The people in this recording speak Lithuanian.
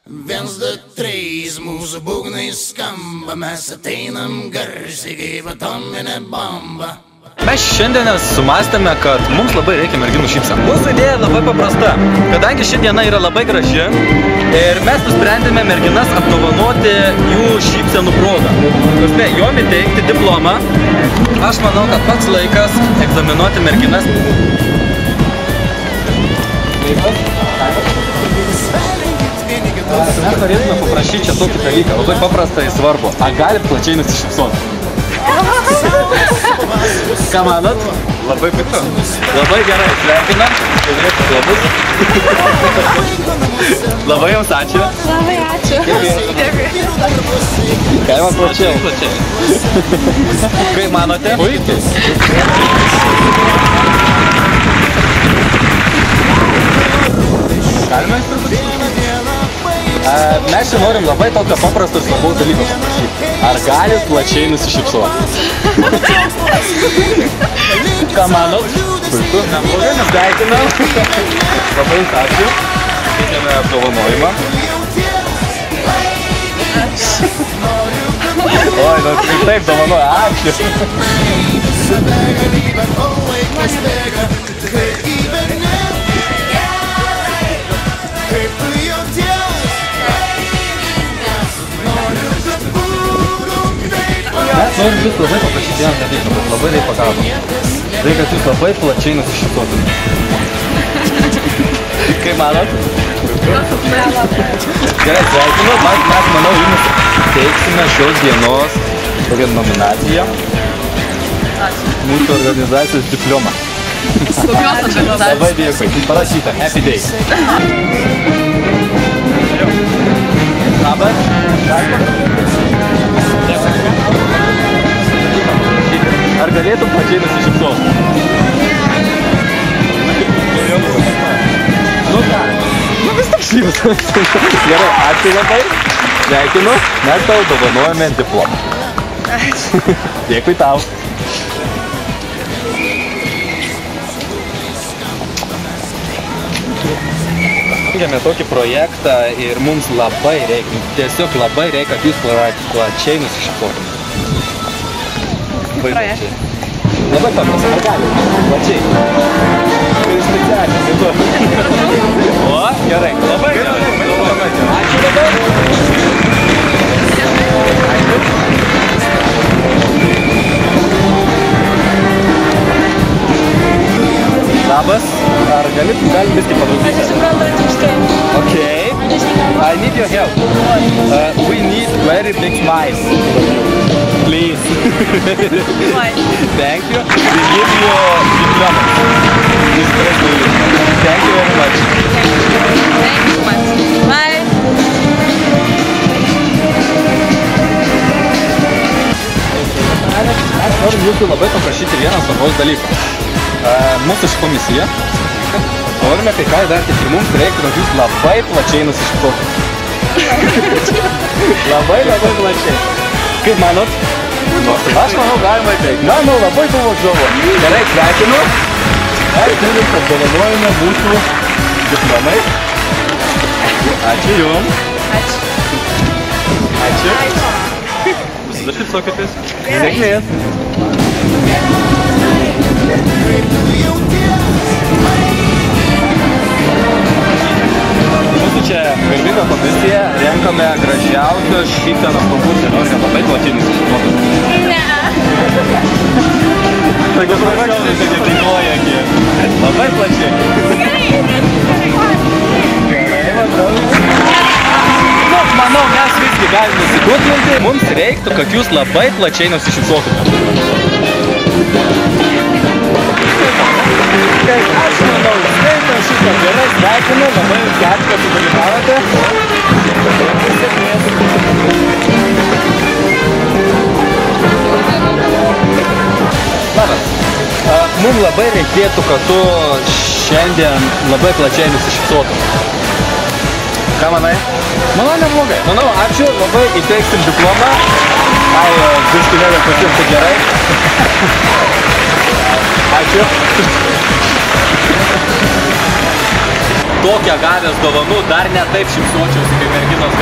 1, 2, 3, mūsų būgnai skamba, mes ateinam garsiai kaip atominė bomba. Mes šiandien sumastėme, kad mums labai reikia merginų šypsenų. Mūsų idėja labai paprasta, kadangi ši diena yra labai graži ir mes nusprendėme merginas apdovanoti jų šypsenų progą. Jom įteikti diplomą. Aš manau, kad pats laikas egzaminuoti merginas. Mes norėtume paprašyti čia tokį dalyką, labai paprastą ir svarbu. Ar galit plačiai nusišypsoti? Ką manot? Labai pitu. Labai gerai, sveikinam. Labai jums ačiū. Labai ačiū. Galima plačiau. Kaip manote? Puikiai. Galima iš truputį? Mes čia norim labai tokio paprasto ir svarbaus dalyko paprašyti. Ar galit plačiai nusišypsoti? Ką manot? Puiku. Sveikinam. Labai ačiū. Teikiame apdovanojimą. Oi, nu taip dovanoja. Ačiū. Mes norim jūs labai paprašyti vieną dalyką, bet labai reikia pagalbą. Tai, kad jūs labai plačiai nusišypsotumėte. Kaip manot? Gerai, sveikinu. Mes, manau, jums teiksime šios dienos tokią nominaciją. Mūsų organizacijos diplomą. Labai dėkui. Parašyta. Happy Day. Labas. Ar galėtum plačiai nusišypsoti? Nu ką? Nu vis tik šypsomės. Gerai, ačiū labai. Sveikinu. Mes tau dovanojame diplomą. Dėkui tau. Turime tokį projektą ir mums labai reikia, tiesiog labai reikia, kad jūs plačiai nusišypsotumėte. Projektas. Labai paprasta, ar gali? Plačiai. Tai specialiai, tai o, gerai, labai gerai. Ačiū labai. Labas, ar galim viskai padaryti? Aš suprantu, Okay. I need your help. We need very big smiles. Please. Thank you. We give you diploma. Thank you very much. Thank you so much. Bye. Aš noriu jūsų labai paprašyti vieną svarbaus dalyką. Mūsų ši komisija norime kai ką įvertinti ir mums reikia, kad jūs labai plačiai nusišypsotumėte. Labai plačiai. Kaip manot? Aš manau, galima įteikti. Manau, labai buvo žavu. Gerai, sveikinu. Mes turim apdovanojame mūsų diplomai. Ačiū jums. Ačiū. Ačiū. Nusišypsokitės. Sėkmės. Mūsų čia garbinga komisija, renkame gražiausios šypsenos konkursą. Norime labai plačiai nusišypsoti. Ne. Labai plačiai. Nu, manau, mes visgi galime nusikuklinti. Mums reiktų, kad jūs labai plačiai nusišypsotumėte. Aš manau, skaitom šitą gerai, sveikinu, labai jums ačiū, kad sudalyvavote. Labas. Mums labai reikėtų, kad tu šiandien labai plačiai nusišypsotum. Ką manai? Manau, neblogai. Manau, ačiū, labai įteiksim diplomą. Ai, biškinėlė pasiimti gerai. Ačiū. tokią gavęs dovanų dar ne taip šypsočiausi, kaip merginos